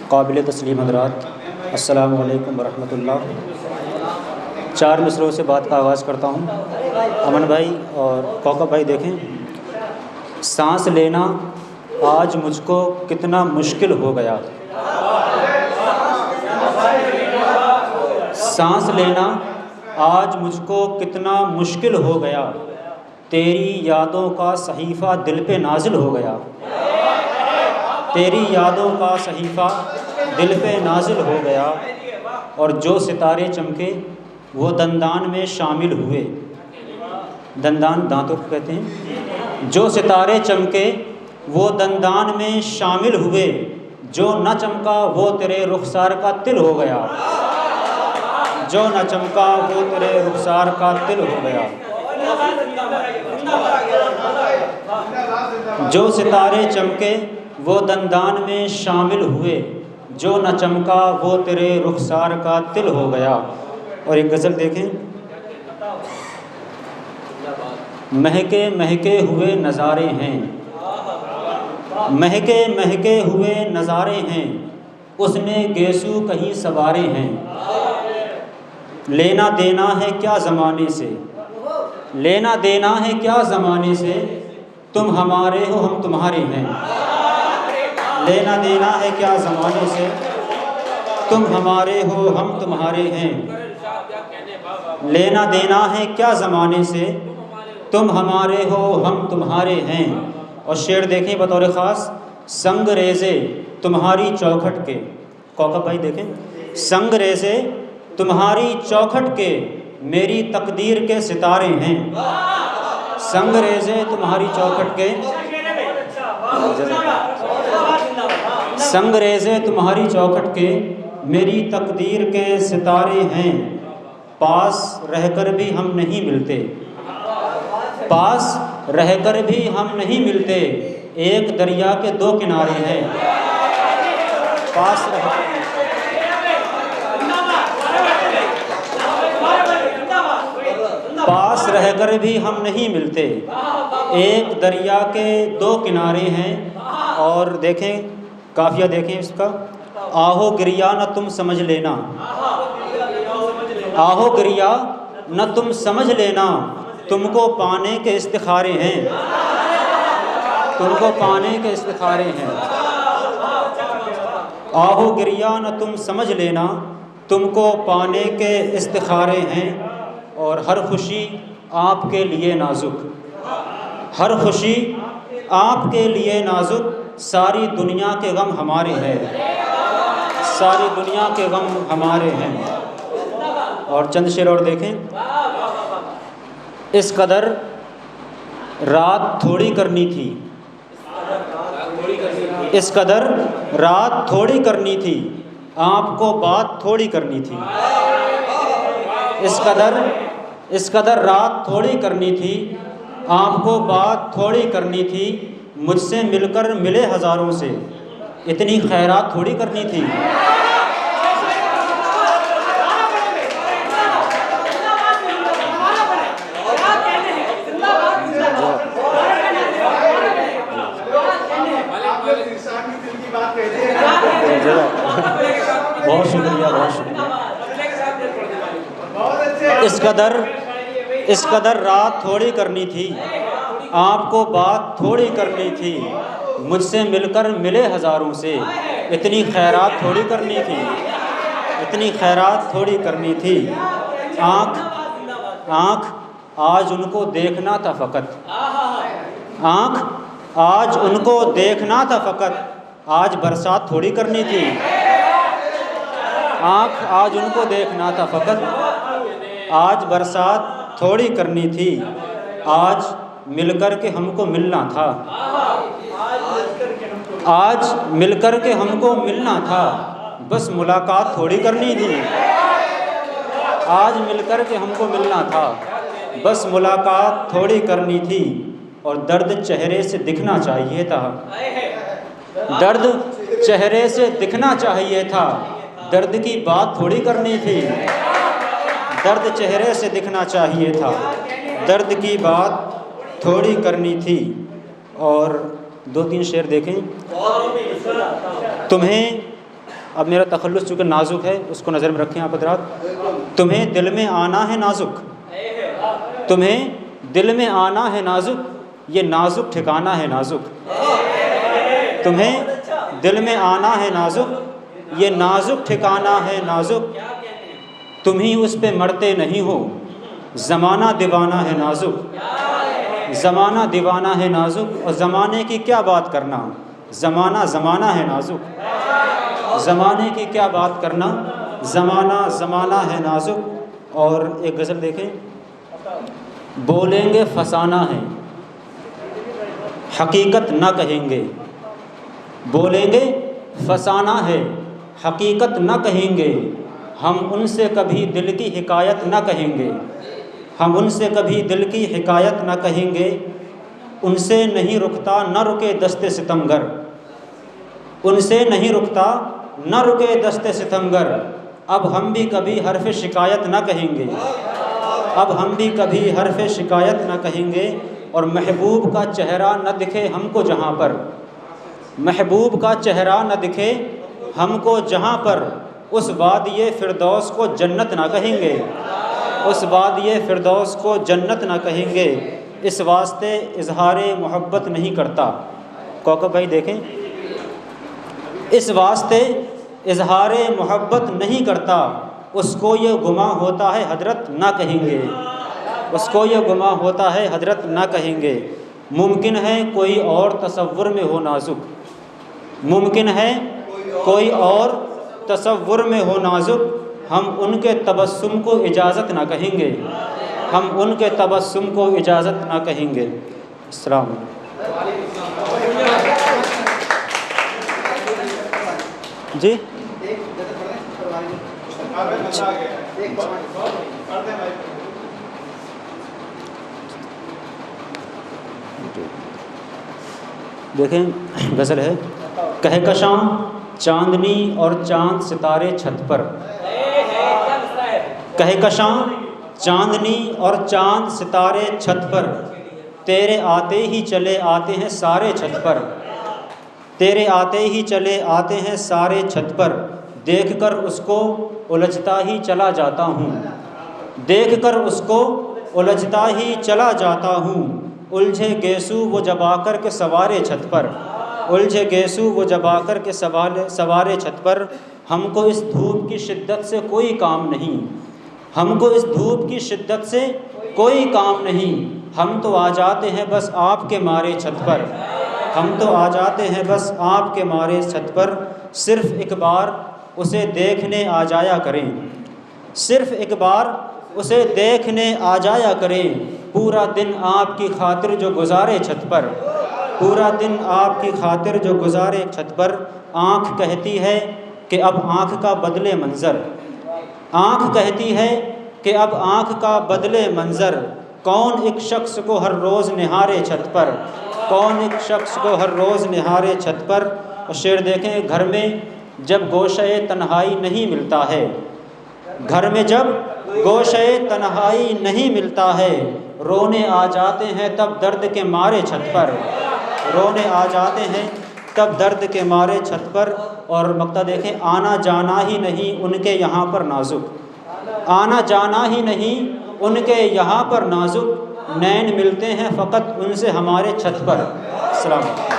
قابل تسلیم حضرات، السلام علیکم ورحمۃ اللہ۔ 4 مصرعوں سے بات کا آغاز کرتا ہوں۔ امن بھائی اور کوکب بھائی دیکھیں، سانس لینا آج مجھ کو کتنا مشکل ہو گیا، سانس لینا آج مجھ کو کتنا مشکل ہو گیا، تیری یادوں کا صحیفہ دل پہ نازل ہو گیا، تیری یادوں کا صحیفہ دل پہ نازل ہو گیا، اور جو ستارے چمکے وہ دندان میں شامل ہوئے، دندان دانتوں کو کہتے ہیں، جو ستارے چمکے وہ دندان میں شامل ہوئے، جو نہ چمکا وہ تیرے رخسار کا تل ہو گیا، جو نہ چمکا وہ تیرے رخسار کا تل ہو گیا، جو ستارے چمکے وہ دندان میں شامل ہوئے، جو نہ چمکا وہ تیرے رخسار کا تل ہو گیا۔ اور ایک غزل دیکھیں، مہکے مہکے ہوئے نظارے ہیں، مہکے مہکے ہوئے نظارے ہیں، اس میں گیسو کہیں سوارے ہیں، لینا دینا ہے کیا زمانے سے، لینا دینا ہے کیا زمانے سے، تم ہمارے ہو ہم تمہارے ہیں، لینا دینا ہے کیا زمانے سے، تم ہمارے ہو ہم تمہارے ہیں، لینا دینا ہے کیا زمانے سے، تم ہمارے ہو ہم تمہارے ہیں۔ اور شعر دیکھیں بطور خاص، سنگ ریزے تمہاری چوکھٹ کے، کوکب بھائی دیکھیں، سنگ ریزے تمہاری چوکھٹ کے میری تقدیر کے ستارے ہیں، سنگ ریزے تمہاری چوکھٹ کے، سنگ ریزے تمہاری چوکھٹ کے میری تقدیر کے ستارے ہیں، پاس رہ کر بھی ہم نہیں ملتے، پاس رہ کر بھی ہم نہیں ملتے، ایک دریا کے 2 کنارے ہیں، پاس رہ پاس رہ کر بھی ہم نہیں ملتے، ایک دریا کے 2 کنارے ہیں۔ اور دیکھیں قافیہ دیکھیں اس کا، آہو گریا نہ تم سمجھ لینا، آہو گریا نہ تم سمجھ لینا، تم کو پانے کے استخارے ہیں، تم کو پانے کے استخارے ہیں، آہو گریا نہ تم سمجھ لینا، تم کو پانے کے استخارے ہیں۔ اور ہر خوشی آپ کے لیے نازک، ہر خوشی آپ کے لیے نازک، ساری دنیا کے غم ہمارے ہیں، ساری دنیا کے غم ہمارے ہیں۔ اور چند شعر اور دیکھیں، اس قدر رات تھوڑی کرنی تھی، اس قدر رات تھوڑی کرنی تھی، آپ کو بات تھوڑی کرنی تھی، اس قدر رات تھوڑی کرنی تھی، آپ کو بات تھوڑی کرنی تھی، مجھ سے مل کر ملے ہزاروں سے، اتنی خیرات تھوڑی کرنی تھی۔ بہت شکریہ، بہت شکریہ۔ اس قدر رات تھوڑی کرنی تھی، آپ کو بات تھوڑی کرنی تھی، مجھ سے مل کر ملے ہزاروں سے، اتنی خیرات تھوڑی کرنی تھی، اتنی خیرات تھوڑی کرنی تھی۔ آنکھ آج ان کو دیکھنا تھا فقط، آنکھ آج ان کو دیکھنا تھا فقط، آج برسات تھوڑی کرنی تھی، آنکھ آج ان کو دیکھنا تھا فقط، آج برسات تھوڑی کرنی تھی، آج مل کر کے ہم کو ملنا تھا، آج مل کر کے ہم کو ملنا تھا، بس ملاقات تھوڑی کرنی تھی، آج مل کر کے ہم کو ملنا تھا، بس ملاقات تھوڑی کرنی تھی۔ اور درد چہرے سے دکھنا چاہیے تھا، درد چہرے سے دکھنا چاہیے تھا، درد کی بات تھوڑی کرنی تھی، درد چہرے سے دکھنا چاہیے تھا، درد کی بات تھوڑی کرنی تھی۔ اور 2-3 شعر دیکھیں، اب میرا تخلص چونکہ نازک ہے اس کو نظر میں رکھیں آپ حضرات. تمہیں دل میں آنا ہے نازک، تمہیں دل میں آنا ہے نازک، یہ نازک ٹھکانا ہے نازک. تمہیں دل میں آنا ہے نازک، یہ نازک ٹھکانا ہے نازک. تم ہی اس پہ مرتے نہیں ہو، زمانہ دیوانہ ہے نازک. زمانہ دیوانہ ہے نازک. اور زمانے کی کیا بات کرنا، زمانہ زمانہ ہے نازک. زمانے کی کیا بات کرنا، زمانہ زمانہ ہے نازک. اور ایک غزل دیکھیں. بولیں گے فسانہ ہے، حقیقت نہ کہیں گے. بولیں گے فسانہ ہے، حقیقت نہ کہیں گے. ہم ان سے کبھی دل کی حکایت نہ کہیں گے. ہم ان سے کبھی دل کی حکایت نہ کہیں گے. ان سے نہیں رکتا نہ رکے دست ستمگر. ان سے نہیں رکتا نہ رکے دست ستمگر. اب ہم بھی کبھی حرف شکایت نہ کہیں گے. اب ہم بھی کبھی حرف شکایت نہ کہیں گے. اور محبوب کا چہرہ نہ دکھے ہم کو جہاں پر، محبوب کا چہرہ نہ دکھے ہم کو جہاں پر، اس وادی فردوس کو جنت نہ کہیں گے. اس وادی فردوس کو جنت نہ کہیں گے. اس واسطے اظہار محبت نہیں کرتا. کوکب بھائی دیکھیں. اس واسطے اظہار محبت نہیں کرتا. اس کو یہ گماں ہوتا ہے حضرت نہ کہیں گے. اس کو یہ گماں ہوتا ہے حضرت نہ کہیں گے. ممکن ہے کوئی اور تصور میں ہو نازک. ممکن ہے کوئی اور تصور میں ہو نازک. ہم ان کے تبسم کو اجازت نہ کہیں گے. ہم ان کے تبسم کو اجازت نہ کہیں گے. السلام جی. دیکھیں غزل ہے. کہکشاں چاندنی اور چاند ستارے چھت پر. کہکشاں چاندنی اور چاند ستارے چھت پر. تیرے آتے ہی چلے آتے ہیں سارے چھت پر. تیرے آتے ہی چلے آتے ہیں سارے چھت پر. دیکھ کر اس کو الجھتا ہی چلا جاتا ہوں. دیکھ کر اس کو الجھتا ہی چلا جاتا ہوں. الجھے گیسو وہ جب آ کر کے سوارے چھت پر. الجھے گیسو وہ جب آ کر کے سوارے چھت پر. ہم کو اس دھوپ کی شدت سے کوئی کام نہیں. ہم کو اس دھوپ کی شدت سے کوئی کام نہیں. ہم تو آ جاتے ہیں بس آپ کے مارے چھت پر. ہم تو آ جاتے ہیں بس آپ کے مارے چھت پر. صرف ایک بار اسے دیکھنے آ جایا کریں. صرف ایک بار اسے دیکھنے آ جایا کریں. پورا دن آپ کی خاطر جو گزارے چھت پر. پورا دن آپ کی خاطر جو گزارے چھت پر. آنکھ کہتی ہے کہ اب آنکھ کا بدلے منظر. آنکھ کہتی ہے کہ اب آنکھ کا بدلے منظر. کون ایک شخص کو ہر روز نہارے چھت پر. کون ایک شخص کو ہر روز نہارے چھت پر. اور شعر دیکھیں. گھر میں جب گوشہ تنہائی نہیں ملتا ہے. گھر میں جب گوشہ تنہائی نہیں ملتا ہے. رونے آ جاتے ہیں تب درد کے مارے چھت پر. رونے آ جاتے ہیں تب درد کے مارے چھت پر. اور مقطع دیکھیں. آنا جانا ہی نہیں ان کے یہاں پر نازک. آنا جانا ہی نہیں ان کے یہاں پر نازک. نین ملتے ہیں فقط ان سے ہمارے چھت پر. السلام علیکم.